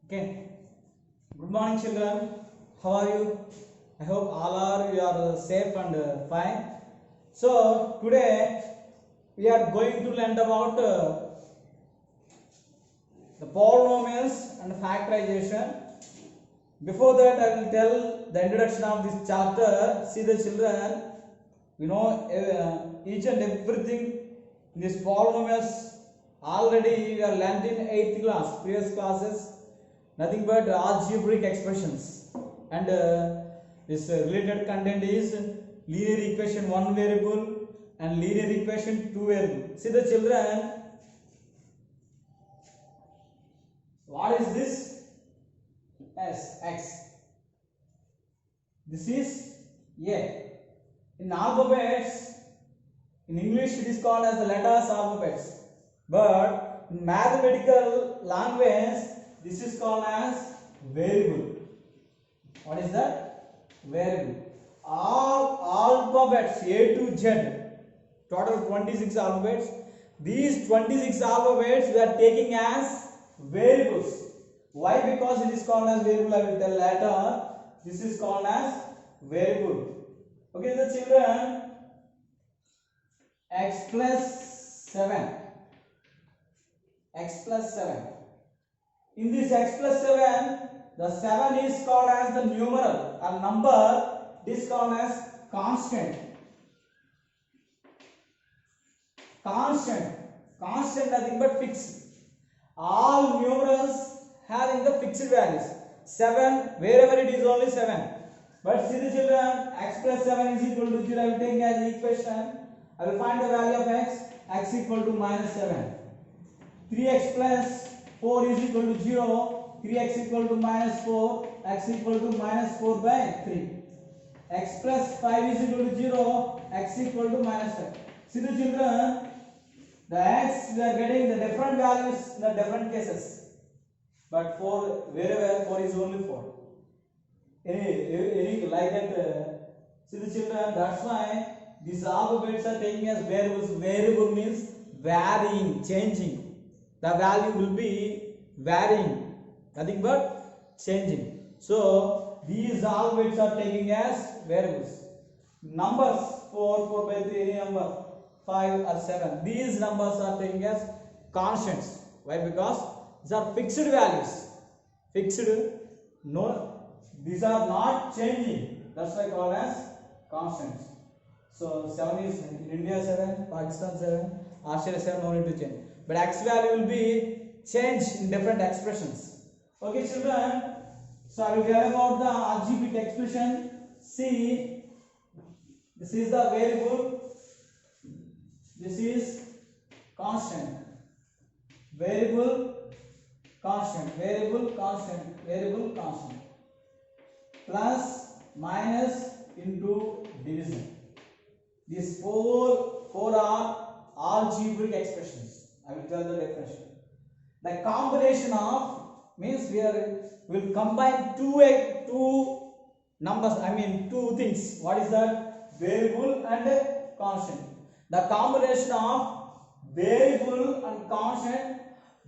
Okay. Good morning, children. How are you? I hope all you are safe and fine. So today we are going to learn about the polynomials and factorization. Before that, I will tell the introduction of this chapter. See the children, each and everything in this polynomials already we are learned in 8th class, previous classes. Nothing but algebraic expressions, and this related content is linear equation one variable and linear equation two variable. See the children, what is this? S x. This is a. In alphabets, in English it is called as the letters alphabets, but in mathematical language this is called as variable. What is that? Variable. All alphabets A to Z, total 26 alphabets. These 26 alphabets we are taking as variables. Why? Because it is called as variable. I will tell later. This is called as variable. Okay, the children, x plus 7. X plus 7. In this x plus 7, the 7 is called as the numeral or number. It is called as constant. Constant nothing but fixed. All numerals having the fixed values. 7, wherever it is only 7. But see the children, x plus 7 is equal to 0. I will take as the equation. I will find the value of x equal to minus 7. 3x plus 4 is equal to 0. 3x equal to minus 4. X equal to minus 4 by 3. X plus 5 is equal to 0. X equal to minus 5. See the children, the x we are getting the different values in the different cases. But 4, wherever 4 is only 4. Any like that. See the children, that's why these alphabets are taking as variables. Variable means varying, changing. The value will be varying, nothing but changing. So these alphabets are taking as variables. Numbers 4, 4 by 3, any number 5 or 7. These numbers are taking as constants. Why? Because these are fixed values. Fixed, no, these are not changing. That's why called as constants. So 7 is in India 7, Pakistan 7, Australia 7, no need to change. But x value will be changed in different expressions. Okay, children. So I will tell about the algebraic expression. See, this is the variable. This is constant. Variable, constant. Variable, constant. Variable, constant. Plus, minus, into, division. These four are algebraic expressions. I will tell the definition. The combination of means we will combine two numbers. I mean two things. What is that? Variable and constant. The combination of variable and constant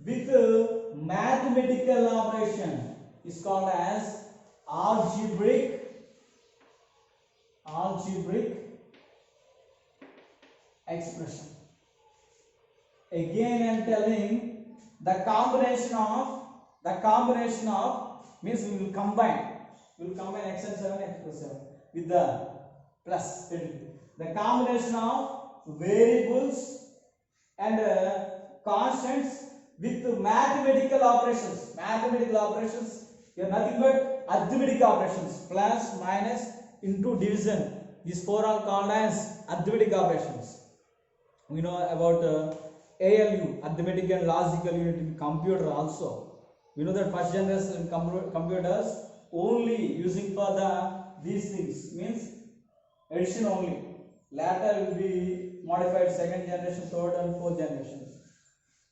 with mathematical operation is called as algebraic expression. Again I am telling, the combination of means we will combine x and 7, x plus 7 with the plus. The combination of variables and constants with mathematical operations. Mathematical operations are nothing but arithmetic operations. Plus, minus, into, division. These four are called as arithmetic operations. We know about ALU, arithmetic and logical unit in computer also. We know that first generation computers only using for these things means addition only. Later will be modified second generation, third and fourth generations.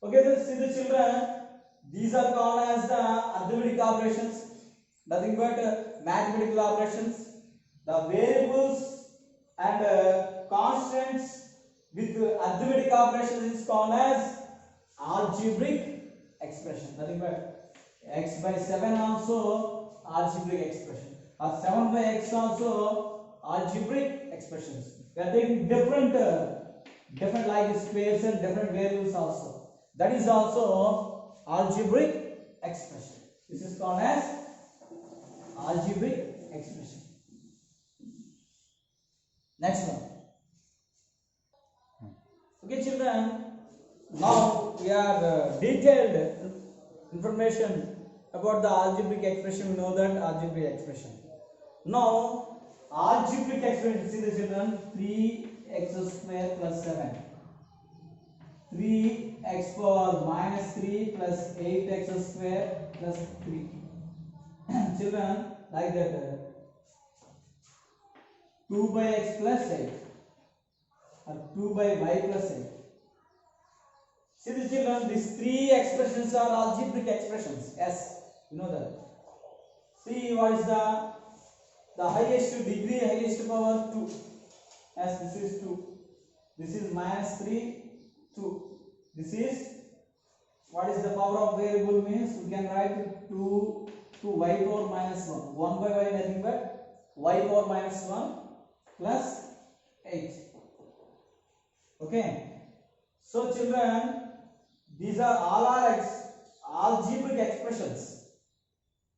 Okay, then see the children, these are called as the arithmetic operations, nothing but mathematical operations. The variables and constants with arithmetic operations is called as algebraic expression, nothing but x by 7 also algebraic expression, or 7 by x also algebraic expressions. We are taking different like squares and different variables also. That is also algebraic expression. This is called as algebraic expression. Next one. Okay, children. Now we are detailed information about the algebraic expression. We know that algebraic expression. Now algebraic expression. See the children. 3x square plus 7. 3x power minus 3 plus 8x square plus 3. Children, like that. 2 by x plus 8 or 2 by y plus 8. See the children, these three expressions are algebraic expressions. Yes, you know that. See what is the highest degree, highest power 2. Yes, this is 2. This is minus 3, 2. This is what is the power of variable means we can write 2 to y power minus 1. 1 by y nothing but y power minus 1 plus 8. Okay. So children, these are all our algebraic expressions.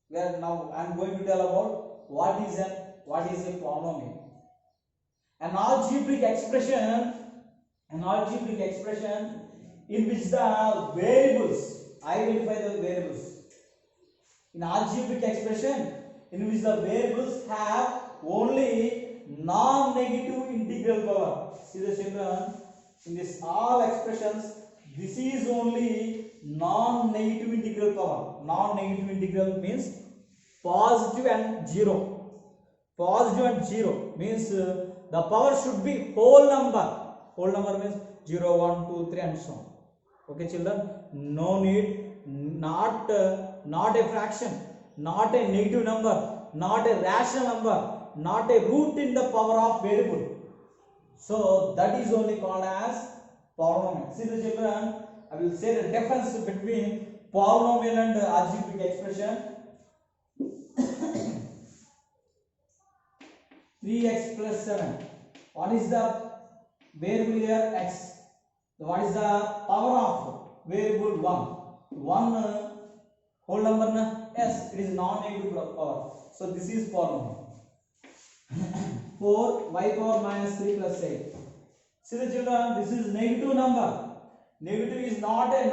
Where now I am going to tell about what is a polynomial. An algebraic expression in which the variables, identify the variables. In algebraic expression in which the variables have only non-negative integral power. See the children, in this all expressions, this is only non-negative integral power. Non-negative integral means positive and 0. Positive and 0 means the power should be whole number. Whole number means 0, 1, 2, 3 and so on. Okay children, no need, not a fraction, not a negative number, not a rational number, not a root in the power of variable. So that is only called as polynomial. See the children, I will say the difference between polynomial and algebraic expression. 3x plus 7. What is the variable here? X. What is the power of variable 1? 1 whole number na? Yes, it is non-negative power. So this is polynomial. 4 y power minus 3 plus 8. See the children, this is negative number. Negative is not a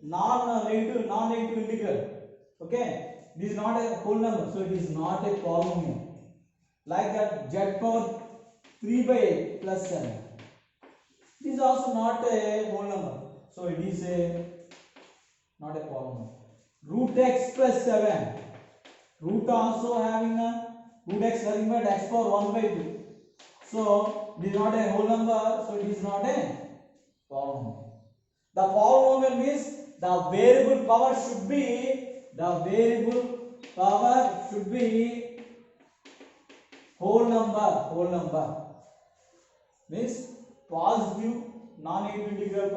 non-negative integral. Okay, this is not a whole number, so it is not a polynomial. Like that, z power 3 by 8 plus 7. This is also not a whole number, so it is not a polynomial. Root x plus 7. Root also having a root x having but x power 1 by 2. So it is not a whole number, so it is not a polynomial. The polynomial means the variable power should be whole number. Means positive, non-negative integral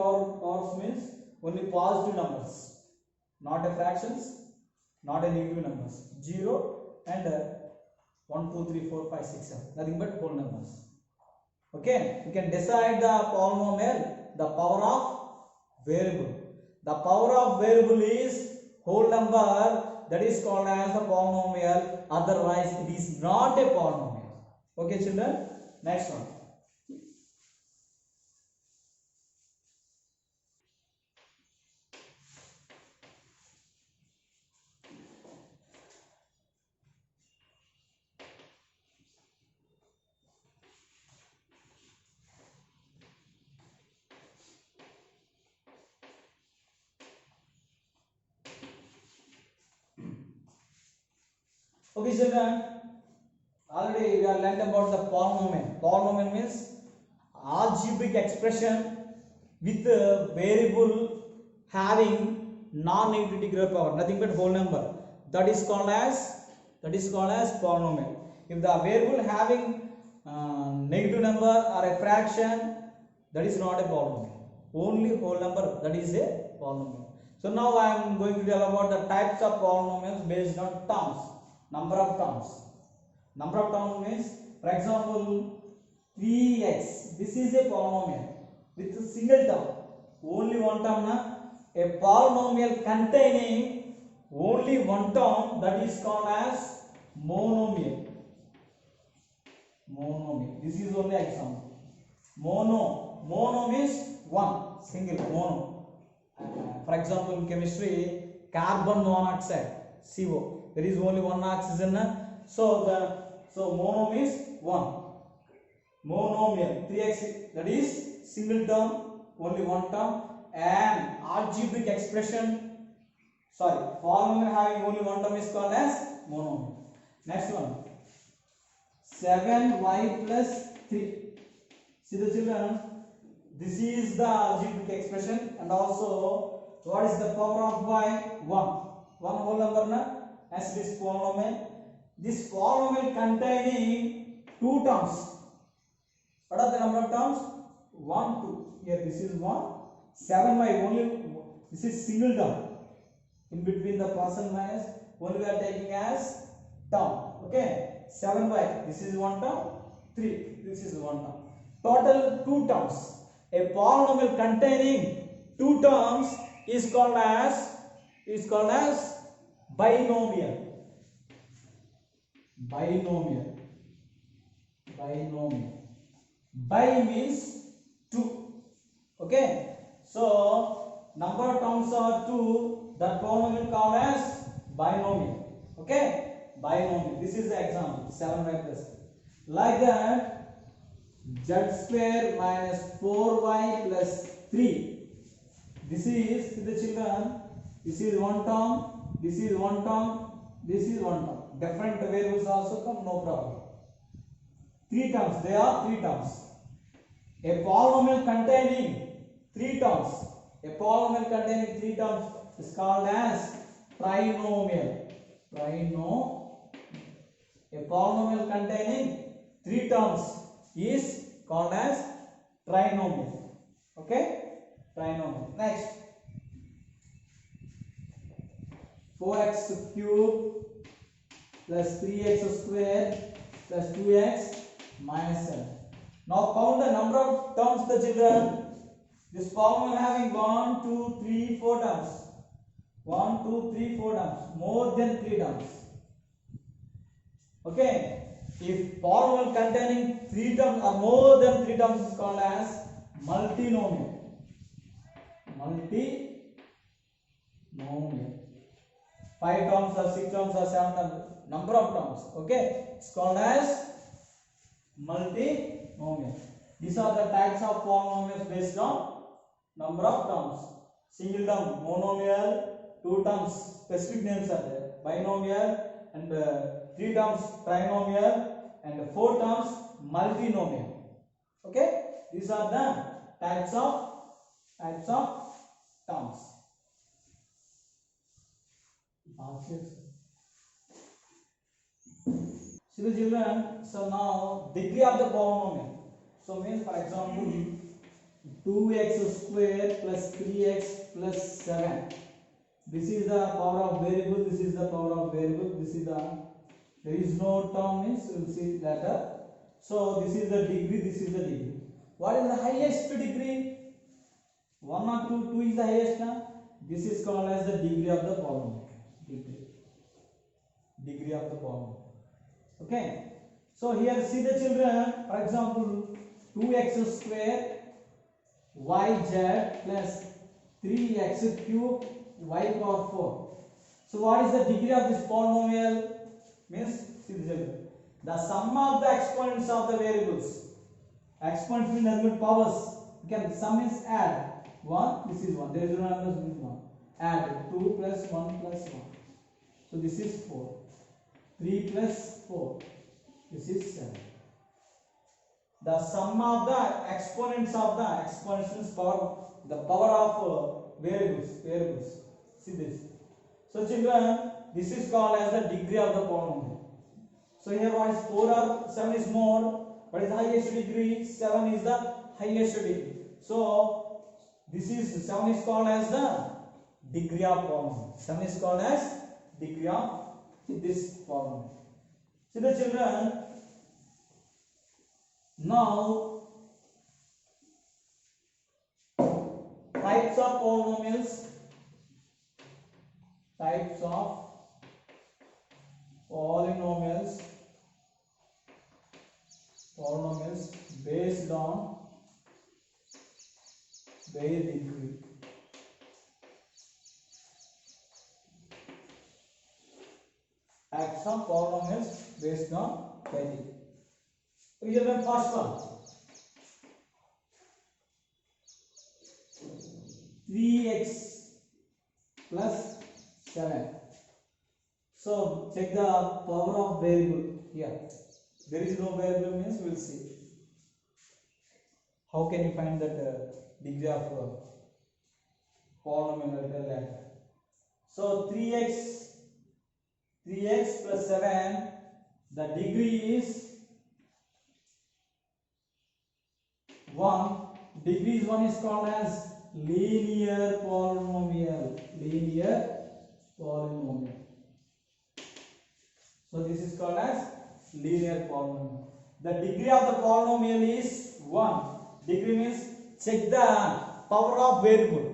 powers means only positive numbers, not a fractions, not a negative numbers. 0 and 1, 2, 3, 4, 5, 6, 7. Nothing but whole numbers. Okay, you can decide the polynomial, the power of variable. The power of variable is whole number, that is called as the polynomial, otherwise it is not a polynomial. Okay children, next one. Okay children, already we have learnt about the polynomial. Polynomial means algebraic expression with a variable having non-negative integral power, nothing but whole number. That is called as polynomial. If the variable having negative number or a fraction, that is not a polynomial. Only whole number, that is a polynomial. So now I am going to tell about the types of polynomials based on terms, number of terms. Number of terms means, for example, 3x. This is a polynomial with a single term, only one term. A polynomial containing only one term, that is called as monomial. Monomial. This is only example. Mono means one, single, mono. For example, in chemistry, carbon monoxide, CO. There is only one oxygen. So mono means one. Monomial, 3x, that is single term, only one term, and algebraic expression. Polynomial having only one term is called as monomial. Next one, 7y plus 3. See the children, this is the algebraic expression, and also what is the power of y? 1. One whole number as this polynomial. This polynomial containing two terms. What are the number of terms? 1, 2. Here this is 1. 7y only. This is single term. In between the plus and minus, only we are taking as term. Okay. 7y. This is one term. 3. This is one term. Total 2 terms. A polynomial containing 2 terms is called as binomial. Binomial. Bi means 2. Okay. So number of terms are 2. That polynomial called as binomial. Okay. Binomial. This is the example. 7y plus 3. Like that, z square minus 4y plus 3. This is, see the children, this is one term, this is one term, this is one term. Different variables also come, no problem. 3 terms, they are 3 terms. A polynomial containing 3 terms. A polynomial containing 3 terms is called as trinomial. A polynomial containing 3 terms is called as trinomial. Okay? Trinomial. Next, 4x cube plus 3x square plus 2x minus 7. Now count the number of terms, the children. This polynomial having 1, 2, 3, 4 terms. 1, 2, 3, 4 terms. More than 3 terms. Okay. If polynomial containing 3 terms or more than 3 terms is called as multinomial. 5 terms or 6 terms or 7 terms, number of terms. Okay. It's called as multinomial. These are the types of polynomials based on number of terms. Single term, monomial, 2 terms, specific names are there. Binomial, and 3 terms, trinomial, and 4 terms, multinomial. Okay. These are the types of terms. See the children, so now degree of the polynomial. So means, for example, 2x square plus 3x plus 7. This is the power of variable, this is the power of variable, this is the, there is no term, means we will see later. So this is the degree, this is the degree. What is the highest degree? 1 or 2, 2 is the highest. This is called as the degree of the polynomial. Degree of the polynomial. Okay. So here see the children, for example, 2x square yz plus 3x cube y power 4. So what is the degree of this polynomial? Means, see the children, the sum of the exponents of the variables. Exponents mean nothing but powers. Again, sum is add. 1, this is 1. There is no number, this is 1. Add 2 plus 1 plus 1. So this is 4. 3 plus 4. This is 7. The sum of the exponents means power, the power of variables. See this. So children, this is called as the degree of the polynomial. So here what is 4 or 7 is more. What is the highest degree? 7 is the highest degree. So this is 7 is called as the degree of polynomial. 7 is called as degree of this polynomial. See the children, now types of polynomials, types of polynomials based on their degree. Types of polynomials based on their degree. We have the first one, 3x plus 7. So check the power of variable here. There is no variable means we will see. How can you find that degree of polynomial later? So 3x plus 7, the degree is 1. Degree is 1 is called as linear polynomial. So this is called as linear polynomial. The degree of the polynomial is 1. Degree means check the power of variable.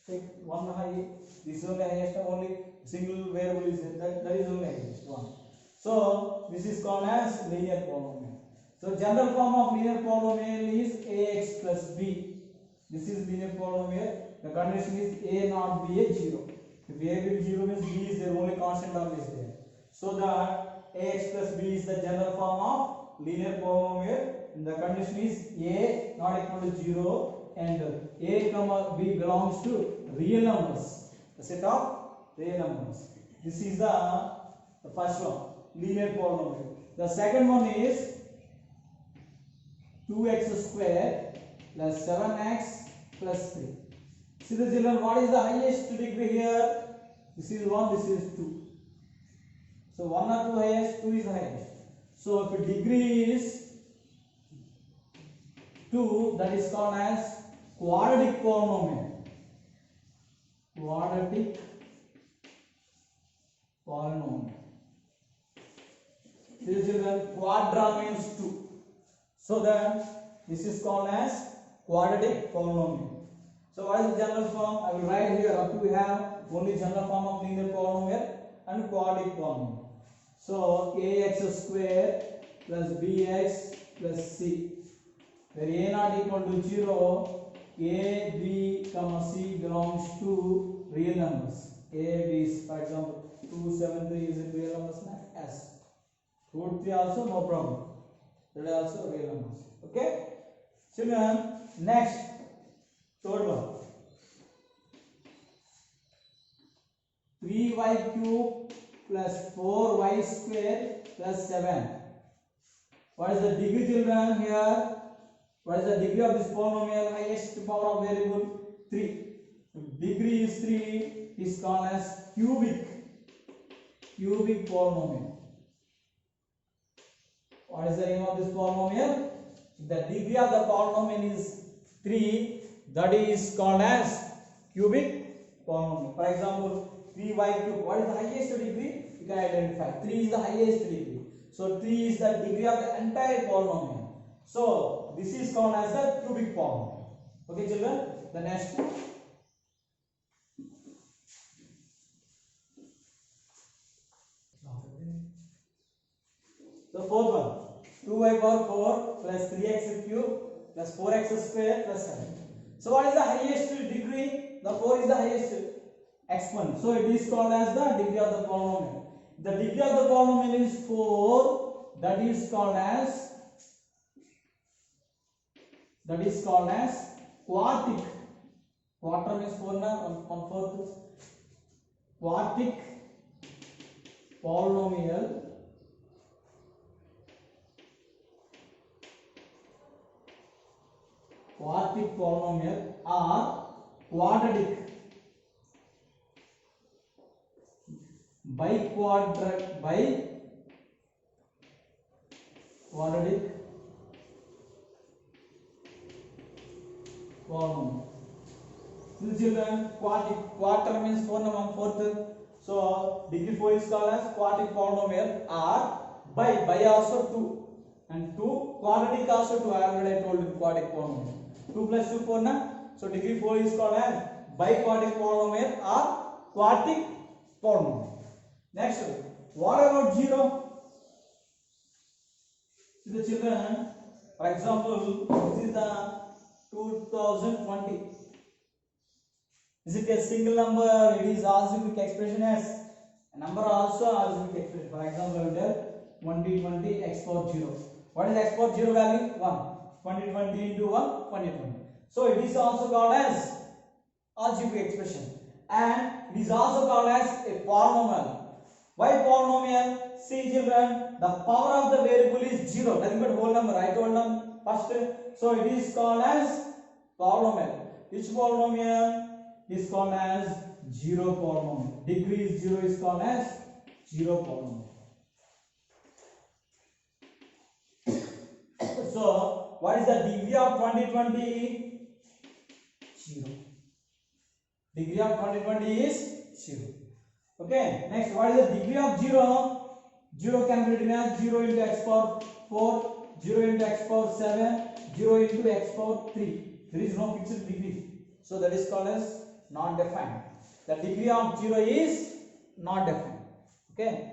Check one high. This is only highest. Only single variable is that is only highest 1. So this is called as linear polynomial. So general form of linear polynomial is ax plus b. This is linear polynomial. The condition is a not b is 0. If a will 0 means b is there, only constant term is there. So that ax plus b is the general form of linear polynomial. The condition is a not equal to 0 and a comma b belongs to real numbers. The set of real numbers. This is the first one, linear polynomial. The second one is 2x square plus 7x plus 3. See the children, what is the highest degree here? This is 1, this is 2. So 1 or 2 highest, 2 is highest. So if degree is 2, that is called as quadratic polynomial. Quadratic polynomial. See the children, quadra means 2. So that this is called as quadratic polynomial. So what is the general form? I will write here. Up to we have only general form of linear polynomial and quadratic polynomial. So ax square plus bx plus c, where a not equal to 0, a, b, comma c belongs to real numbers. A, b is, for example, 2, 7, 3 is a real numbers. S. Root 3 also no problem. That are also real numbers. Okay. Children, next, third one. 3y cube plus 4y square plus 7. What is the degree, children, here? What is the degree of this polynomial? Highest power of variable 3. Degree is 3 is called as cubic polynomial. What is the name of this polynomial? The degree of the polynomial is 3. That is called as cubic polynomial. For example, 3y cube. What is the highest degree? You can identify. 3 is the highest degree. So 3 is the degree of the entire polynomial. So this is called as the cubic polynomial. Okay, children. The next one. The fourth one. 2y power 4 plus 3x cube plus 4x square plus 7. So what is the highest degree? The 4 is the highest exponent. So it is called as the degree of the polynomial. The degree of the polynomial is 4. That is called as quartic. Quarter means 4 na 1/4. Quartic polynomial. Quartic polynomial or quadratic. Quadratic polynomial. So the children, quarter means 4 number fourth. So degree 4 is called as quartic polynomial, or by also 2, and 2 quadratic also 2. I already told you quartic polynomial. 2 plus 2 4 na. So degree 4 is called as biquadratic polynomial or quartic polynomial. Next, what about 0? See the children, for example, this is the 2020. Is it a single number? It is algebraic expression as a number also algebraic expression. For example, there 2020 x power 0. What is x power 0 value? 1. 2020 into 1, 2020. So it is also called as algebraic expression, and it is also called as a polynomial. Why polynomial? See children, the power of the variable is 0, nothing but whole number. I told them first. So it is called as polynomial. Which polynomial? It is called as 0 polynomial. Degree is 0 is called as 0 polynomial. So what is the degree of 2020? 0. Degree of 2020 is 0. Okay. Next, what is the degree of 0? 0 can be written as 0 into x power 4, 0 into x power 7, 0 into x power 3. There is no fixed degree. So that is called as not defined. The degree of 0 is not defined. Okay.